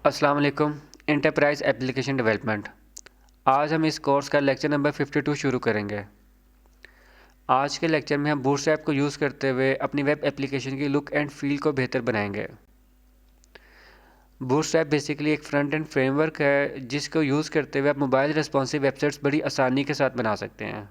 अस्सलाम वालेकुम। Enterprise application development. आज हम इस कोर्स का लेक्चर नंबर 52 शुरू करेंगे। आज के लेक्चर में हम बूटस्ट्रैप को यूज़ करते हुए अपनी वेब एप्लीकेशन की लुक एंड फील को बेहतर बनाएंगे। बूटस्ट्रैप बेसिकली एक फ्रंट एंड फ्रेमवर्क है जिसको यूज़ करते हुए आप मोबाइल रिस्पॉन्सिव वेबसाइट्स बड़ी आसानी के साथ बना सकते हैं।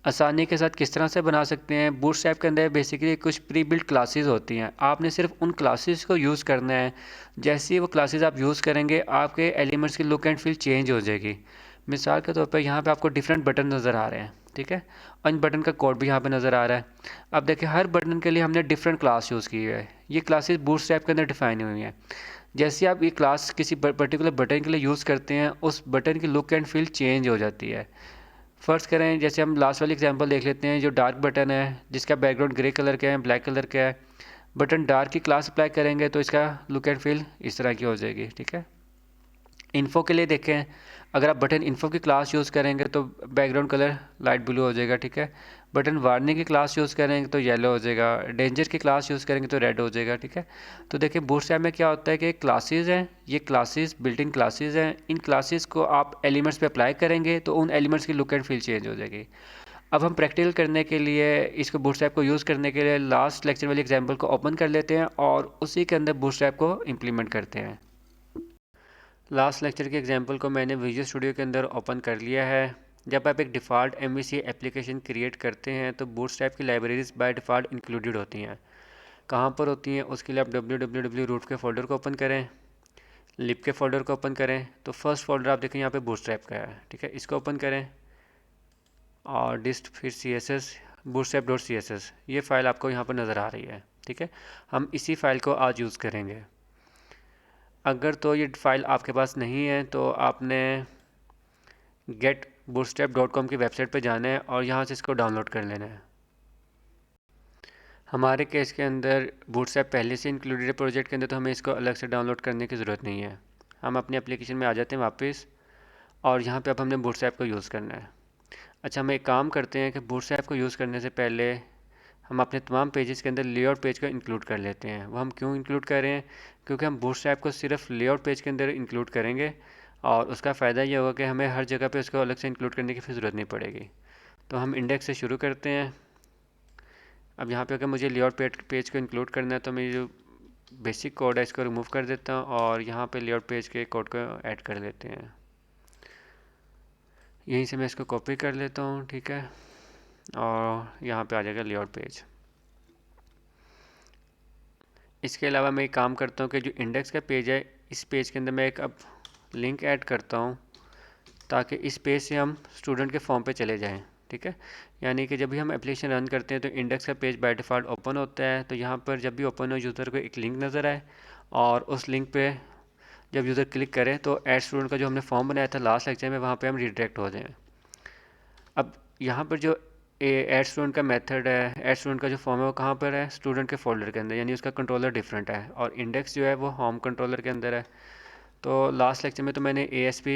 आसानी के साथ किस तरह से बना सकते हैं? बूटस्ट्रैप के अंदर बेसिकली कुछ प्री बिल्ट क्लासेस होती हैं। आपने सिर्फ उन क्लासेस को यूज़ करना है। जैसे ही वो क्लासेस आप यूज़ करेंगे आपके एलिमेंट्स की लुक एंड फील चेंज हो जाएगी। मिसाल के तौर पर यहाँ पे आपको डिफरेंट बटन नज़र आ रहे हैं, ठीक है, और इन बटन का कोड भी यहाँ पे नज़र आ रहा है। अब देखिए हर बटन के लिए हमने डिफरेंट क्लास यूज़ की है। ये क्लासेस बूटस्ट्रैप के अंदर डिफाइन हुई हैं। जैसे आप ये क्लास किसी पर्टिकुलर बटन के लिए यूज़ करते हैं उस बटन की लुक एंड फील चेंज हो जाती है। फ़र्ज़ करें जैसे हम लास्ट वाली एग्जांपल देख लेते हैं, जो डार्क बटन है जिसका बैकग्राउंड ग्रे कलर का है, ब्लैक कलर का है। बटन डार्क की क्लास अप्लाई करेंगे तो इसका लुक एंड फील इस तरह की हो जाएगी, ठीक है। इन्फो के लिए देखें, अगर आप बटन इन्फो की क्लास यूज़ करेंगे तो बैकग्राउंड कलर लाइट ब्लू हो जाएगा, ठीक है। बटन वार्निंग की क्लास यूज़ करेंगे तो येलो हो जाएगा। डेंजर की क्लास यूज़ करेंगे तो रेड हो जाएगा, ठीक है। तो देखिए बूटस्ट्रैप में क्या होता है कि क्लासेस हैं, ये क्लासेस बिल्ट इन क्लासेस हैं। इन क्लासेस को आप एलिमेंट्स पे अप्लाई करेंगे तो उन एलिमेंट्स की लुक एंड फील चेंज हो जाएगी। अब हम प्रैक्टिकल करने के लिए इसको बूटस्ट्रैप को यूज़ करने के लिए लास्ट लेक्चर वाली एग्जांपल को ओपन कर लेते हैं और उसी के अंदर बूटस्ट्रैप को इम्प्लीमेंट करते हैं। लास्ट लेक्चर के एग्जांपल को मैंने विजुअल स्टूडियो के अंदर ओपन कर लिया है। जब आप एक डिफ़ॉल्ट MVC एप्लीकेशन क्रिएट करते हैं तो बूटस्ट्रैप की लाइब्रेरीज बाय डिफ़ॉल्ट इंक्लूडेड होती हैं। कहाँ पर होती हैं? उसके लिए आप www रूट के फ़ोल्डर को ओपन करें, लिप के फ़ोल्डर को ओपन करें तो फर्स्ट फोल्डर आप देखें यहाँ पे बूटस्ट्रैप का है, ठीक है। इसको ओपन करें और डिस्ट फिर CSS bootstrap.css, ये फ़ाइल आपको यहाँ पर नज़र आ रही है, ठीक है। हम इसी फ़ाइल को आज यूज़ करेंगे। अगर तो ये फ़ाइल आपके पास नहीं है तो आपने getbootstrap.com की वेबसाइट पर जाना है और यहाँ से इसको डाउनलोड कर लेना है। हमारे केस के अंदर बूटस्ट्रैप पहले से इंक्लूडेड है प्रोजेक्ट के अंदर, तो हमें इसको अलग से डाउनलोड करने की ज़रूरत नहीं है। हम अपने एप्लीकेशन में आ जाते हैं वापस और यहाँ पे अब हमने बूटस्ट्रैप को यूज़ करना है। अच्छा, हम एक काम करते हैं कि बूटस्ट्रैप को यूज़ करने से पहले हम अपने तमाम पेजेस के अंदर लेआउट पेज को इंक्लूड कर लेते हैं। वो हम क्यों इंक्लूड कर रहे हैं? क्योंकि हम बूटस्ट्रैप को सिर्फ लेआउट पेज के अंदर इंक्लूड करेंगे और उसका फ़ायदा ये होगा कि हमें हर जगह पे उसको अलग से इंक्लूड करने की फिर ज़रूरत नहीं पड़ेगी। तो हम इंडेक्स से शुरू करते हैं। अब यहाँ पे अगर मुझे लेआउट पेज को इंक्लूड करना है तो मैं जो बेसिक कोड है इसको रिमूव कर देता हूँ और यहाँ पे लेआउट पेज के कोड को ऐड कर लेते हैं। यहीं से मैं इसको कॉपी कर लेता हूँ, ठीक है, और यहाँ पे आ जाएगा लेआउट पेज। इसके अलावा मैं एक काम करता हूँ कि जो इंडेक्स का पेज है इस पेज के अंदर मैं एक अब लिंक ऐड करता हूँ ताकि इस पेज से हम स्टूडेंट के फॉर्म पे चले जाएं, ठीक है। यानी कि जब भी हम एप्लीकेशन रन करते हैं तो इंडेक्स का पेज बाय डिफ़ॉल्ट ओपन होता है, तो यहाँ पर जब भी ओपन हो यूज़र को एक लिंक नज़र आए और उस लिंक पे जब यूज़र क्लिक करे तो ऐड स्टूडेंट का जो हमने फॉर्म बनाया था लास्ट लेक्चर में वहाँ पे हम रिडायरेक्ट हो जाएं। अब यहाँ पर जो ऐड स्टूडेंट का मेथड है, ऐड स्टूडेंट का जो फॉर्म है वो कहाँ पर है? स्टूडेंट के फोल्डर के अंदर, यानी उसका कंट्रोलर डिफरेंट है और इंडेक्स जो है वो होम कंट्रोलर के अंदर है। तो लास्ट लेक्चर में तो मैंने ASP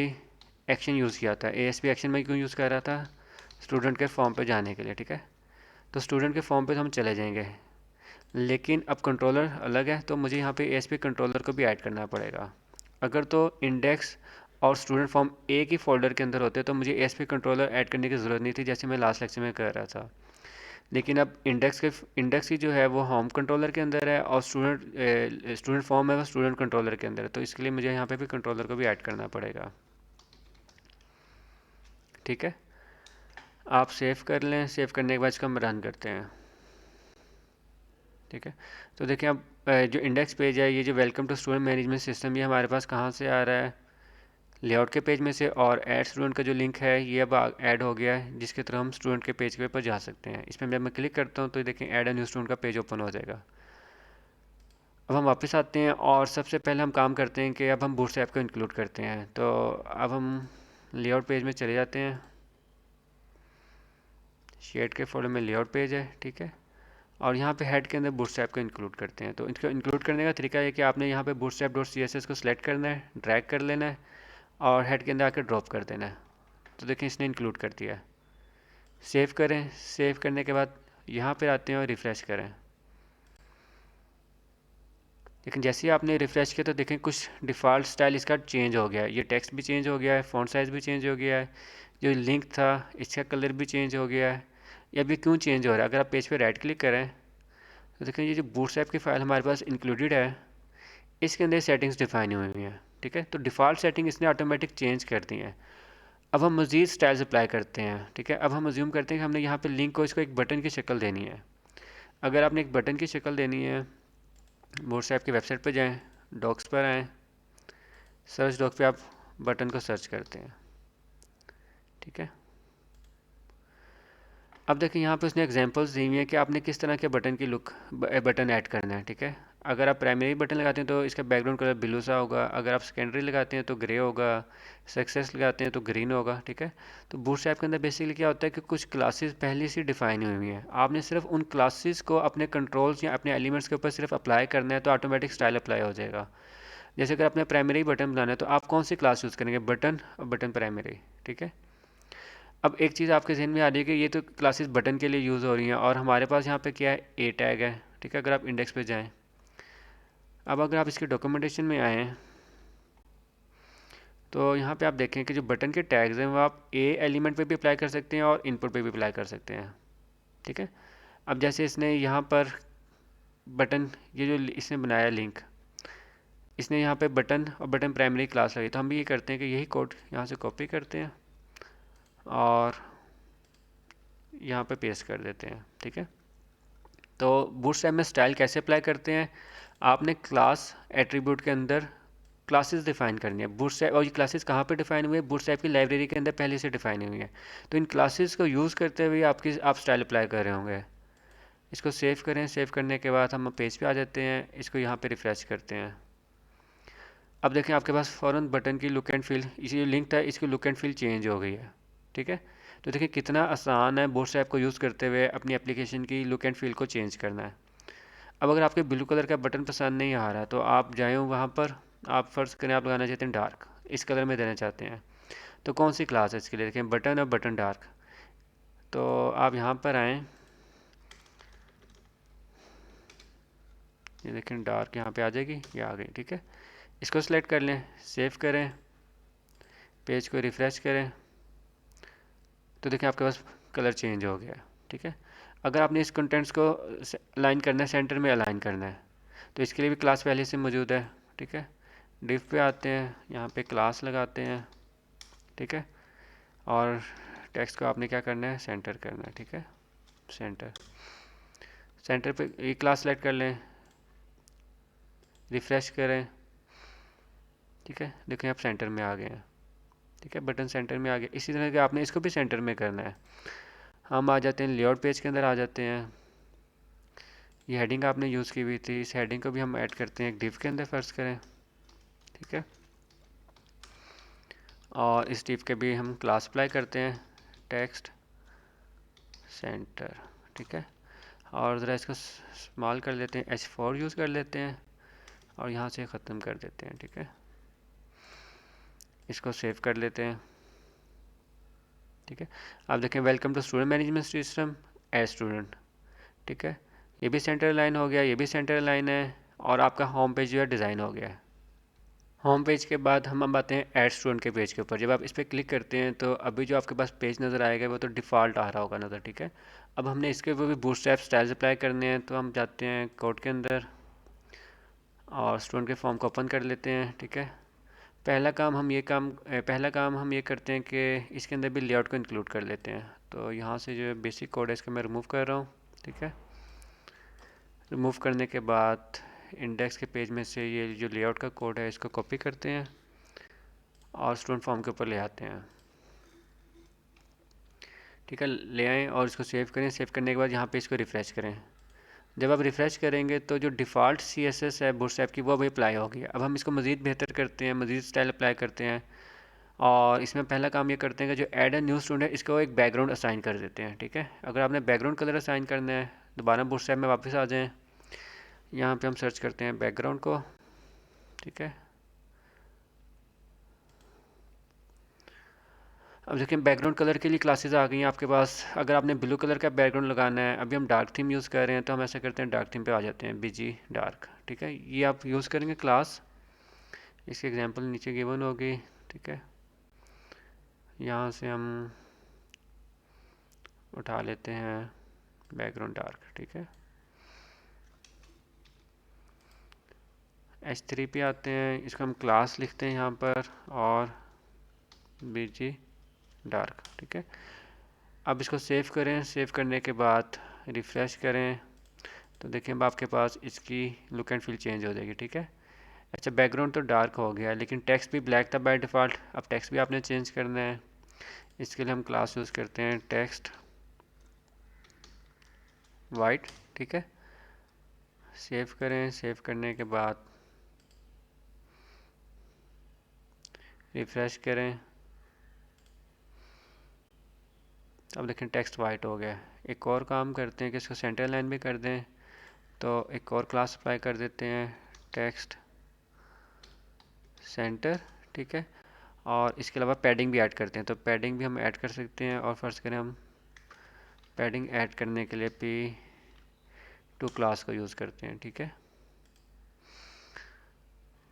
एक्शन यूज़ किया था। ASP एक्शन में क्यों यूज़ कर रहा था? स्टूडेंट के फॉर्म पे जाने के लिए, ठीक है। तो स्टूडेंट के फॉर्म पे हम चले जाएंगे, लेकिन अब कंट्रोलर अलग है तो मुझे यहाँ पे ASP कंट्रोलर को भी ऐड करना पड़ेगा। अगर तो इंडेक्स और स्टूडेंट फॉर्म एक ही फोल्डर के अंदर होते तो मुझे ASP कंट्रोलर ऐड करने की ज़रूरत नहीं थी, जैसे मैं लास्ट लेक्चर में कर रहा था। लेकिन अब इंडेक्स की जो है वो होम कंट्रोलर के अंदर है और स्टूडेंट फॉर्म है वो स्टूडेंट कंट्रोलर के अंदर है, तो इसके लिए मुझे यहाँ पे भी कंट्रोलर को भी ऐड करना पड़ेगा, ठीक है। आप सेव कर लें, सेव करने के बाद इसको हम रन करते हैं, ठीक है। तो देखिए अब जो इंडेक्स पेज है, ये जो welcome to student management system, ये हमारे पास कहाँ से आ रहा है? लेआउट के पेज में से। और ऐड स्टूडेंट का जो लिंक है ये अब ऐड हो गया है जिसके थ्रू हम स्टूडेंट के पेज के ऊपर जा सकते हैं। इसमें जब मैं क्लिक करता हूँ तो देखें ऐड अ न्यू स्टूडेंट का पेज ओपन हो जाएगा। अब हम वापस आते हैं और सबसे पहले हम काम करते हैं कि अब हम बूटस्ट्रैप को इंक्लूड करते हैं। तो अब हम लेआउट पेज में चले जाते हैं। शेड के फोल्डर में लेआउट पेज है, ठीक है, और यहाँ पे हेड के अंदर बूटस्ट्रैप को इंक्लूड करते हैं। तो इसको इंक्लूड करने का तरीका है कि आपने यहाँ पे bootstrap.css को सिलेक्ट करना है, ड्रैग कर लेना है और हेड के अंदर आकर ड्रॉप कर देना है। तो देखें इसने इंक्लूड कर दिया है। सेव करें, सेव करने के बाद यहाँ पे आते हैं और रिफ़्रेश करें। लेकिन जैसे ही आपने रिफ़्रेश किया तो देखें कुछ डिफ़ॉल्ट स्टाइल इसका चेंज हो गया है। ये टेक्स्ट भी चेंज हो गया है, फ़ॉन्ट साइज़ भी चेंज हो गया है, जो लिंक था इसका कलर भी चेंज हो गया है। ये अभी क्यों चेंज हो रहा है? अगर आप पेज पे राइट क्लिक करें तो देखें ये जो बूटस्ट्रैप की फ़ाइल हमारे पास इंक्लूडेड है, इसके अंदर सेटिंग्स डिफाइन हुई हुई हैं। ठीक है, तो डिफ़ॉल्ट सेटिंग इसने ऑटोमेटिक चेंज कर दी हैं। अब हम मज़ीद स्टाइल्स अप्लाई करते हैं। ठीक है, अब हम अज्यूम करते हैं कि हमने यहाँ पे लिंक को इसको एक बटन की शक्ल देनी है। अगर आपने एक बटन की शक्ल देनी है, बूटस्ट्रैप की वेबसाइट पर जाएँ, डॉक्स पर आएँ, सर्च डॉक पे आप बटन को सर्च करते हैं। ठीक है, अब देखिए यहाँ पे उसने एग्जांपल्स दी हुई है कि आपने किस तरह के बटन की लुक बटन ऐड करना है। ठीक है, अगर आप प्राइमरी बटन लगाते हैं तो इसका बैकग्राउंड कलर ब्लू सा होगा, अगर आप सेकेंडरी लगाते हैं तो ग्रे होगा, सक्सेस लगाते हैं तो ग्रीन होगा। ठीक है, तो बूटस्ट्रैप के अंदर बेसिकली क्या होता है कि कुछ क्लासेस पहले से डिफाइन हुई हुई हैं, आपने सिर्फ उन क्लासेस को अपने कंट्रोल्स या अपने एलिमेंट्स के ऊपर सिर्फ अप्लाई करना है तो ऑटोमेटिक स्टाइल अप्लाई हो जाएगा। जैसे अगर आपने प्राइमरी बटन बनाना है तो आप कौन सी क्लास यूज़ करेंगे? बटन और बटन प्राइमरी। ठीक है, अब एक चीज़ आपके जहन में आ रही है कि ये तो क्लासेस बटन के लिए यूज़ हो रही हैं और हमारे पास यहाँ पे क्या है, ए टैग है। ठीक है, अगर आप इंडेक्स पे जाएं, अब अगर आप इसके डॉक्यूमेंटेशन में आएँ तो यहाँ पे आप देखें कि जो बटन के टैग्स हैं वो आप ए एलिमेंट पे भी अप्लाई कर सकते हैं और इनपुट पे भी अप्लाई कर सकते हैं। ठीक है, अब जैसे इसने यहाँ पर बटन, ये जो इसने बनाया लिंक, इसने यहाँ पे बटन और बटन प्राइमरी क्लास लगी, तो हम भी ये करते हैं कि यही कोड यहाँ से कॉपी करते हैं और यहाँ पे पेस्ट कर देते हैं। ठीक है, तो बूटस्ट्रैप में स्टाइल कैसे अप्लाई करते हैं? आपने क्लास एट्रीब्यूट के अंदर क्लासेस डिफाइन करनी है। बूटस्ट्रैप, और ये क्लासेस कहाँ पे डिफाइन हुए हैं? बूटस्ट्रैप की लाइब्रेरी के अंदर पहले से डिफाइन हुई है। तो इन क्लासेस को यूज़ करते हुए आप स्टाइल अप्लाई कर रहे होंगे। इसको सेव करें, सेव करने के बाद हम पेज पे आ जाते हैं, इसको यहाँ पे रिफ्रेश करते हैं। अब देखें आपके पास फ़ौरन बटन की लुक एंड फील, इसी लिंक था, इसकी लुक एंड फील चेंज हो गई है। ठीक है, तो देखिए कितना आसान है बूटस्ट्रैप को यूज़ करते हुए अपनी एप्लीकेशन की लुक एंड फील को चेंज करना है। अब अगर आपके ब्लू कलर का बटन पसंद नहीं आ रहा तो आप जाएँ वहाँ पर, आप फ़र्ज़ करें आप लगाना चाहते हैं डार्क, इस कलर में देना चाहते हैं, तो कौन सी क्लास है इसके लिए? देखें बटन और बटन डार्क, तो आप यहाँ पर आएँ, ये देखें डार्क यहाँ पे आ जाएगी, ये आ गई। ठीक है, इसको सिलेक्ट कर लें, सेव करें, पेज को रिफ़्रेश करें, तो देखें आपके पास कलर चेंज हो गया। ठीक है, अगर आपने इस कंटेंट्स को अलाइन करना है, सेंटर में अलाइन करना है, तो इसके लिए भी क्लास पहले से मौजूद है। ठीक है, डिव पे आते हैं, यहाँ पे क्लास लगाते हैं। ठीक है, और टेक्स्ट को आपने क्या करना है, सेंटर करना है। ठीक है, सेंटर, सेंटर पे ये क्लास सेलेक्ट कर लें, रिफ़्रेश करें। ठीक है, देखें आप सेंटर में आ गए हैं। ठीक है, बटन सेंटर में आ गया। इसी तरह के आपने इसको भी सेंटर में करना है। हम आ जाते हैं लेआउट पेज के अंदर आ जाते हैं, ये हेडिंग आपने यूज़ की हुई थी, इस हेडिंग को भी हम ऐड करते हैं एक डिव के अंदर फ़र्ज़ करें। ठीक है, और इस डिव के भी हम क्लास अप्लाई करते हैं, टेक्स्ट सेंटर। ठीक है, और ज़रा इसको स्मॉल कर लेते हैं, H4 यूज़ कर लेते हैं और यहाँ से ख़त्म कर देते हैं। ठीक है, इसको सेव कर लेते हैं। ठीक है, आप देखें welcome to student management system as student. ठीक है, ये भी सेंटर लाइन हो गया, ये भी सेंटर लाइन है, और आपका होम पेज जो है डिज़ाइन हो गया है। होम पेज के बाद हम अब आते हैं ऐड स्टूडेंट के पेज के ऊपर। जब आप इस पर क्लिक करते हैं तो अभी जो आपके पास पेज नज़र आएगा वो तो डिफ़ॉल्ट आ रहा होगा नज़र। ठीक है, अब हमने इसके ऊपर भी बूटस्ट्रैप स्टाइल्स अप्लाई करने हैं, तो हम जाते हैं कोड के अंदर और स्टूडेंट के फॉर्म को ओपन कर लेते हैं। ठीक है, पहला काम हम ये करते हैं कि इसके अंदर भी लेआउट को इंक्लूड कर लेते हैं। तो यहाँ से जो बेसिक कोड है इसको मैं रिमूव कर रहा हूँ। ठीक है, रिमूव करने के बाद इंडेक्स के पेज में से ये जो लेआउट का कोड है इसको कॉपी करते हैं और स्टूडेंट फॉर्म के ऊपर ले आते हैं। ठीक है, ले आएँ और इसको सेव करें। सेव करने के बाद यहाँ पे इसको रिफ़्रेश करें। जब आप रिफ़्रेश करेंगे तो जो डिफ़ॉल्ट CSS है बूटस्ट्रैप की वो अभी अप्लाई होगी। अब हम इसको मज़ीद बेहतर करते हैं, मज़ीद स्टाइल अप्लाई करते हैं, और इसमें पहला काम ये करते हैं कि जो ऐड ए न्यू स्टूडेंट है इसको एक बैकग्राउंड असाइन कर देते हैं। ठीक है, अगर आपने बैकग्राउंड कलर असाइन करना है, दोबारा बूटस्ट्रैप में वापस आ जाएँ, यहाँ पे हम सर्च करते हैं बैकग्राउंड को। ठीक है, अब देखिए बैकग्राउंड कलर के लिए क्लासेस आ गई हैं आपके पास। अगर आपने ब्लू कलर का बैकग्राउंड लगाना है, अभी हम डार्क थीम यूज़ कर रहे हैं तो हम ऐसा करते हैं डार्क थीम पे आ जाते हैं, बीजी डार्क। ठीक है, ये आप यूज़ करेंगे क्लास, इसकी एग्जांपल नीचे गिवन होगी। ठीक है, यहाँ से हम उठा लेते हैं बैकग्राउंड डार्क। ठीक है, H3 पे आते हैं, इसको हम क्लास लिखते हैं यहाँ पर, और बीजी डार्क। ठीक है, अब इसको सेव करें। सेव करने के बाद रिफ़्रेश करें तो देखिए अब आपके पास इसकी लुक एंड फील चेंज हो जाएगी। ठीक है, अच्छा बैकग्राउंड तो डार्क हो गया लेकिन टेक्स्ट भी ब्लैक था बाय डिफ़ॉल्ट। अब टेक्स्ट भी आपने चेंज करना है, इसके लिए हम क्लास यूज़ करते हैं टेक्स्ट वाइट। ठीक है, सेव करें। सेव करने के बाद रिफ़्रेश करें, अब देखें टेक्स्ट वाइट हो गया। एक और काम करते हैं कि इसको सेंटर लाइन भी कर दें, तो एक और क्लास अप्लाई कर देते हैं टेक्स्ट सेंटर। ठीक है, और इसके अलावा पैडिंग भी ऐड करते हैं, तो पैडिंग भी हम ऐड कर सकते हैं। और फर्स्ट करें हम पैडिंग ऐड करने के लिए P2 क्लास को यूज़ करते हैं। ठीक है,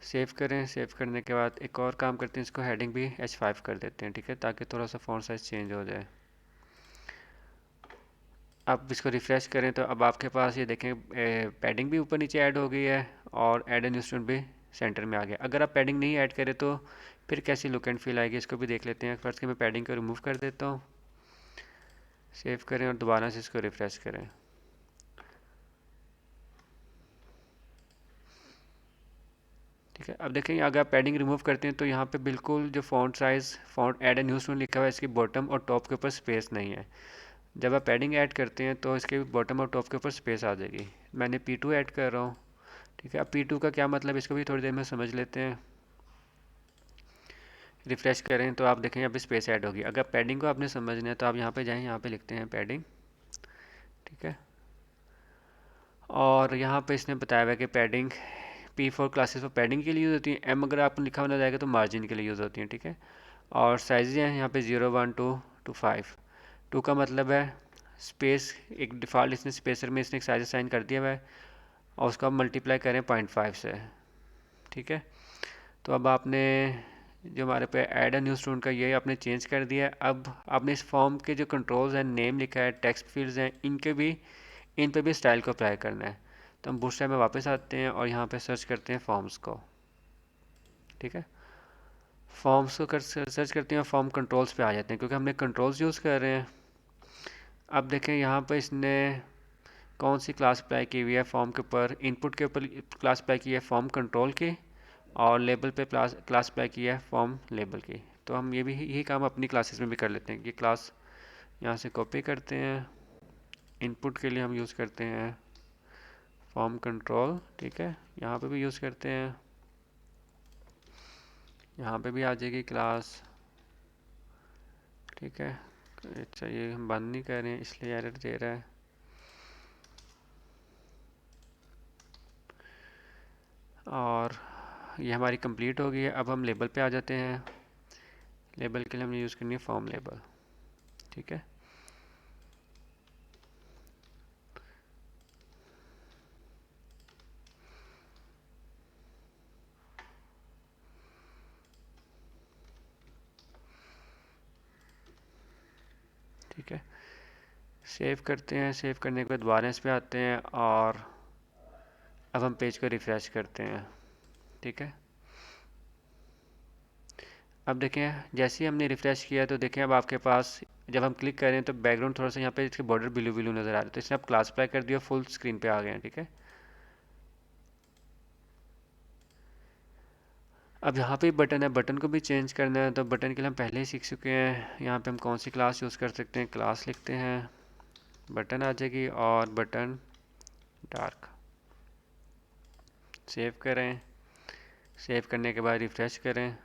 सेव करें। सेव करने के बाद एक और काम करते हैं, इसको हेडिंग भी H5 कर देते हैं। ठीक है, ताकि थोड़ा सा फॉन्ट साइज चेंज हो जाए। अब इसको रिफ़्रेश करें तो अब आपके पास ये देखें पैडिंग भी ऊपर नीचे ऐड हो गई है, और ऐड ए न्यू स्टूडेंट भी सेंटर में आ गया। अगर आप पैडिंग नहीं ऐड करें तो फिर कैसी लुक एंड फील आएगी, इसको भी देख लेते हैं। फर्स्ट के मैं पैडिंग को रिमूव कर देता हूँ, सेव करें और दोबारा से इसको रिफ़्रेश करें। ठीक है, अब देखें अगर आप पैडिंग रिमूव करते हैं तो यहाँ पे बिल्कुल जो font size, font add a new student लिखा हुआ है, इसकी बॉटम और टॉप के ऊपर स्पेस नहीं है। जब आप पैडिंग ऐड करते हैं तो इसके बॉटम और टॉप के ऊपर स्पेस आ जाएगी। मैंने P2 ऐड कर रहा हूँ। ठीक है, अब P2 का क्या मतलब, इसको भी थोड़ी देर में समझ लेते हैं। रिफ़्रेश करें तो आप देखें अभी स्पेस ऐड होगी। अगर पैडिंग को आपने समझना है तो आप यहाँ पे जाएं, यहाँ पे लिखते हैं पैडिंग। ठीक है, और यहाँ पे इसने बताया हुआ है कि पैडिंग P4 क्लासेस पर पैडिंग के लिए यूज़ होती है। M अगर आपने लिखा हुआ जाएगा तो मार्जिन के लिए यूज़ होती है। ठीक है, और साइज़ हैं यहाँ पे 0, 1, 2 to 5। 2 का मतलब है स्पेस, एक डिफ़ॉल्ट इसने स्पेसर में इसने एक साइज असाइन कर दिया हुआ है, और उसको आप मल्टीप्लाई करें 0.5 से। ठीक है, तो अब आपने जो हमारे पे ऐड अ न्यू स्टूडेंट का ये आपने चेंज कर दिया है। अब आपने इस फॉर्म के जो कंट्रोल्स हैं, नेम लिखा है, टेक्स्ट फील्ड्स हैं, इन पे भी स्टाइल को अप्लाई करना है। तो हम बूटस्ट्रैप में वापस आते हैं और यहाँ पे सर्च करते हैं फॉर्म्स को। ठीक है, फॉर्म्स को सर्च करते हैं, फॉर्म कंट्रोल्स पे आ जाते हैं क्योंकि हमने कंट्रोल्स यूज़ कर रहे हैं। अब देखें यहाँ पर इसने कौन सी क्लास अप्लाई की हुई है फॉर्म के ऊपर। इनपुट के ऊपर क्लास अप्लाई की है फॉर्म कंट्रोल की, और लेबल पे क्लास अप्लाई की है फॉर्म लेबल की। तो हम ये भी यही काम अपनी क्लासेस में भी कर लेते हैं। ये क्लास यहाँ से कॉपी करते हैं, इनपुट के लिए हम यूज़ करते हैं फॉर्म कंट्रोल। ठीक है, यहाँ पे भी यूज़ करते हैं, यहाँ पे भी आ जाएगी क्लास। ठीक है, अच्छा ये हम बंद नहीं कर रहे हैं इसलिए एरर दे रहा है। और ये हमारी कंप्लीट हो गई है। अब हम लेबल पे आ जाते हैं। लेबल के लिए हमने यूज़ करनी है फॉर्म लेबल। ठीक है, ठीक है, सेव करते हैं। सेव करने के बाद दोबारा इस पे आते हैं और अब हम पेज को रिफ़्रेश करते हैं। ठीक है, अब देखें जैसे ही हमने रिफ़्रेश किया तो देखें अब आपके पास जब हम क्लिक करें तो बैकग्राउंड थोड़ा सा यहाँ पे इसके बॉर्डर ब्लू ब्लू नज़र आ रहे हैं, तो इसने आप क्लास अप्लाई कर दिया, फुल स्क्रीन पे आ गए हैं। ठीक है, अब यहाँ पे बटन है, बटन को भी चेंज करना है तो बटन के लिए हम पहले ही सीख चुके हैं। यहाँ पे हम कौन सी क्लास यूज़ कर सकते हैं, क्लास लिखते हैं, बटन आ जाएगी और बटन डार्क। सेव करें। सेव करने के बाद रिफ़्रेश करें।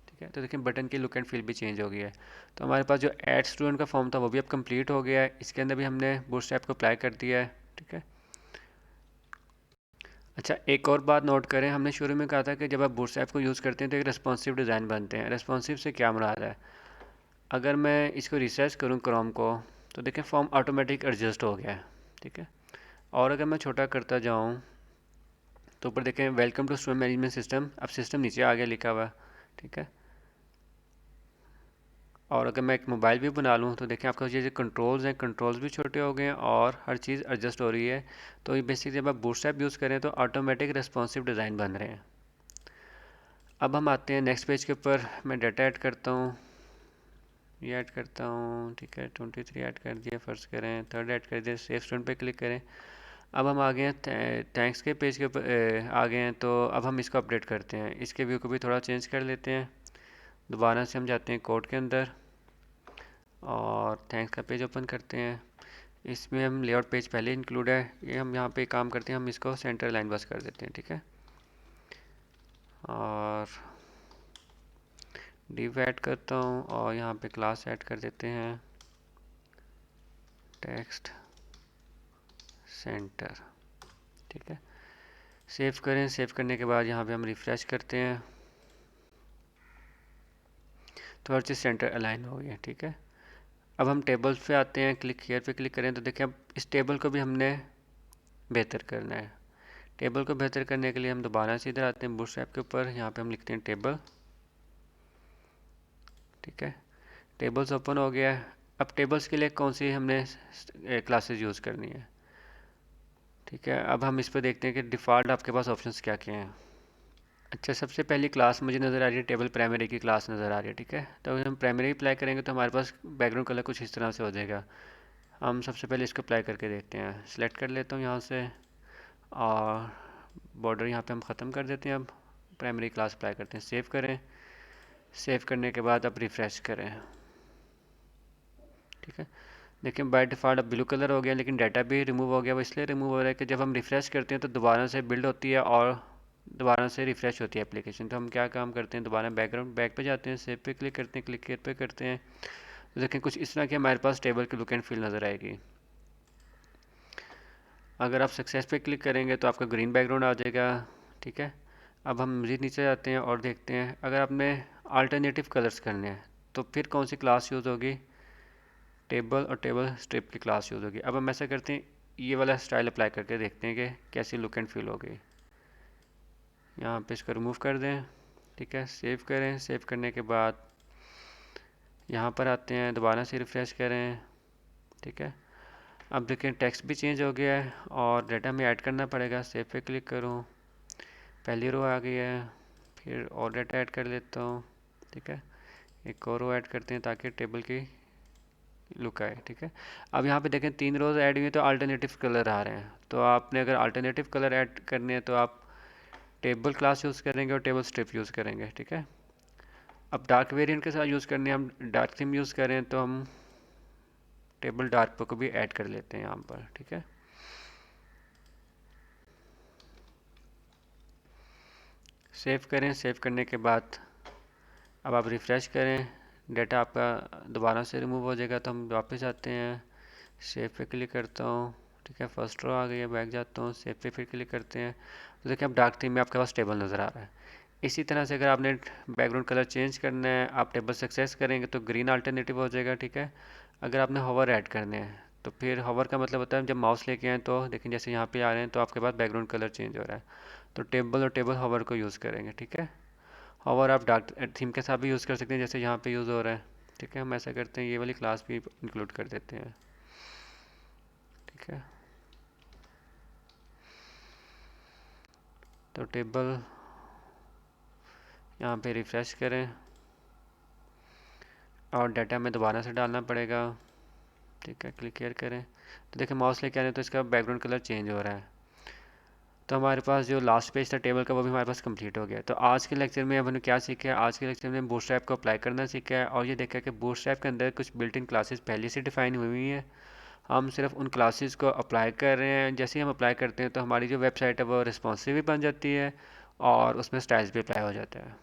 ठीक है, तो देखिए बटन की लुक एंड फील भी चेंज हो गई है। तो हमारे पास जो ऐड स्टूडेंट का फॉर्म था वो भी अब कंप्लीट हो गया है। इसके अंदर भी हमने बूटस्ट्रैप को अप्लाई कर दिया है। ठीक है, अच्छा, एक और बात नोट करें, हमने शुरू में कहा था कि जब आप बूटस्ट्रैप को यूज़ करते हैं तो एक रेस्पॉन्सिव डिज़ाइन बनते हैं। रेस्पॉन्सिव से क्या मुराद है? अगर मैं इसको रिसर्च करूँ क्रोम को, तो देखें फॉर्म ऑटोमेटिक एडजस्ट हो गया है, ठीक है। और अगर मैं छोटा करता जाऊँ तो ऊपर देखें welcome to student management system, अब सिस्टम नीचे आ गया लिखा हुआ, ठीक है। और अगर मैं एक मोबाइल भी बना लूँ तो देखें आपका ये जो कंट्रोल्स हैं, कंट्रोल्स भी छोटे हो गए हैं और हर चीज़ एडजस्ट हो रही है। तो ये बेसिकली जब आप बूटस्ट्रैप यूज़ करें तो ऑटोमेटिक रेस्पॉन्सिव डिज़ाइन बन रहे हैं। अब हम आते हैं नेक्स्ट पेज के ऊपर। मैं डाटा ऐड करता हूँ, ये ऐड करता हूँ, ठीक है। 23 ऐड कर दिया, फर्स्ट करें, थर्ड ऐड कर दिया, सेव स्टूडेंट पे क्लिक करें। अब हम आ गए हैं थैंक्स के पेज के ऊपर आ गए हैं। तो अब हम इसको अपडेट करते हैं, इसके व्यू को भी थोड़ा चेंज कर लेते हैं। दोबारा से हम जाते हैं कोड के अंदर और थैंक्स का पेज ओपन करते हैं। इसमें हम लेआउट पेज पहले इंक्लूड है, ये हम यहाँ पे काम करते हैं, हम इसको सेंटर लाइन बस कर देते हैं, ठीक है। और डिव ऐड करता हूँ और यहाँ पे क्लास ऐड कर देते हैं, टेक्स्ट सेंटर, ठीक है। सेव करें, सेव करने के बाद यहाँ पे हम रिफ्रेश करते हैं तो हर चीज़ सेंटर अलाइन हो गई है, ठीक है। अब हम टेबल्स पे आते हैं, क्लिक हियर पे क्लिक करें तो देखिए अब इस टेबल को भी हमने बेहतर करना है। टेबल को बेहतर करने के लिए हम दोबारा से इधर आते हैं बूटस्ट्रैप के ऊपर, यहाँ पे हम लिखते हैं टेबल, ठीक है। टेबल्स ओपन हो गया है। अब टेबल्स के लिए कौन सी हमने क्लासेस यूज़ करनी है, ठीक है। अब हम इस पर देखते हैं कि डिफ़ॉल्ट आपके पास ऑप्शंस क्या क्या हैं। अच्छा, सबसे पहली क्लास मुझे नज़र आ रही है टेबल प्राइमरी की क्लास नज़र आ रही है, ठीक है। तो अगर हम प्राइमरी अप्लाई करेंगे तो हमारे पास बैकग्राउंड कलर कुछ इस तरह से हो जाएगा। हम सबसे पहले इसको अप्लाई करके देखते हैं। सेलेक्ट कर लेता हूँ यहाँ से और बॉर्डर यहाँ पे हम ख़त्म कर देते हैं। अब प्राइमरी क्लास अप्लाई करते हैं, सेव करें। सेव करने के बाद अब रिफ़्रेश करें, ठीक है। देखिए बाय डिफ़ॉल्ट अब ब्लू कलर हो गया, लेकिन डाटा भी रिमूव हो गया। वो इसलिए रिमूव हो रहा है कि जब हम रिफ़्रेश करते हैं तो दोबारा से बिल्ड होती है और दोबारा से रिफ़्रेश होती है एप्लीकेशन। तो हम क्या काम करते हैं, दोबारा बैकग्राउंड बैक पे जाते हैं, सेव पे क्लिक करते हैं, क्लिक पे करते हैं। तो देखें कुछ इस तरह की हमारे पास टेबल की लुक एंड फील नज़र आएगी। अगर आप सक्सेस पे क्लिक करेंगे तो आपका ग्रीन बैकग्राउंड आ जाएगा, ठीक है। अब हम मज़ीद नीचे जाते हैं और देखते हैं अगर आपने अल्टरनेटिव कलर्स करने हैं तो फिर कौन सी क्लास यूज़ होगी, टेबल और टेबल स्ट्रिप की क्लास यूज़ होगी। अब हम ऐसा करते हैं, ये वाला स्टाइल अप्लाई करके देखते हैं कि कैसी लुक एंड फील होगी। यहाँ पे इसको रिमूव कर दें, ठीक है। सेव करें, सेव करने के बाद यहाँ पर आते हैं, दोबारा से रिफ़्रेश करें, ठीक है। अब देखें टेक्स्ट भी चेंज हो गया है और डाटा में ऐड करना पड़ेगा। सेव पे क्लिक करूँ, पहली रो आ गई है, फिर और डाटा ऐड कर लेता हूँ, ठीक है। एक और रो ऐड करते हैं ताकि टेबल की लुक आए, ठीक है। अब यहाँ पे देखें 3 रोज ऐड हुई हैं तो अल्टरनेटिव कलर आ रहे हैं। तो आपने अगर अल्टरनेटिव कलर ऐड करने हैं तो आप टेबल क्लास यूज़ करेंगे और टेबल स्ट्रिप यूज़ करेंगे, ठीक है। अब डार्क वेरिएंट के साथ यूज़ करने हम डार्क थीम यूज़ करें तो हम टेबल डार्क को भी ऐड कर लेते हैं यहाँ पर, ठीक है। सेव करें, सेव करने के बाद अब आप रिफ़्रेश करें, डाटा आपका दोबारा से रिमूव हो जाएगा। तो हम वापस आते हैं, सेव पे क्लिक करता हूँ, ठीक है। फर्स्ट रो आ गई है, बैक जाता हूँ, सेव पे फिर क्लिक करते हैं तो देखिए अब डार्क थीम में आपके पास टेबल नज़र आ रहा है। इसी तरह से अगर आपने बैकग्राउंड कलर चेंज करना है, आप टेबल सक्सेस करेंगे तो ग्रीन अल्टरनेटिव हो जाएगा, ठीक है। अगर आपने होवर ऐड करने हैं तो फिर होवर का मतलब होता है जब माउस लेके आए तो देखिए जैसे यहाँ पे आ रहे हैं तो आपके पास बैकग्राउंड कलर चेंज हो रहा है। तो टेबल और टेबल होवर को यूज़ करेंगे, ठीक है। होवर आप डार्क थीम के साथ भी यूज़ कर सकते हैं जैसे यहाँ पे यूज़ हो रहा है, ठीक है। हम ऐसा करते हैं, ये वाली क्लास भी इंक्लूड कर देते हैं, ठीक है। तो टेबल यहाँ पे रिफ़्रेश करें और डाटा में दोबारा से डालना पड़ेगा, ठीक है। क्लिक केयर करें तो देखिए माउस लेके आने तो इसका बैकग्राउंड कलर चेंज हो रहा है। तो हमारे पास जो लास्ट पेज था टेबल का वो भी हमारे पास कंप्लीट हो गया। तो आज के लेक्चर में हमने क्या सीखा है, आज के लेक्चर में बूटस्ट्रैप को अप्लाई करना सीखा है और ये देखा कि बूटस्ट्रैप के अंदर कुछ बिल्ट इन क्लासेस पहले से डिफाइन हुई हुई हैं। हम सिर्फ उन क्लासेस को अप्लाई कर रहे हैं। जैसे ही हम अप्लाई करते हैं तो हमारी जो वेबसाइट है वो रिस्पॉन्सिव भी बन जाती है और उसमें स्टाइल्स भी अप्लाई हो जाता है।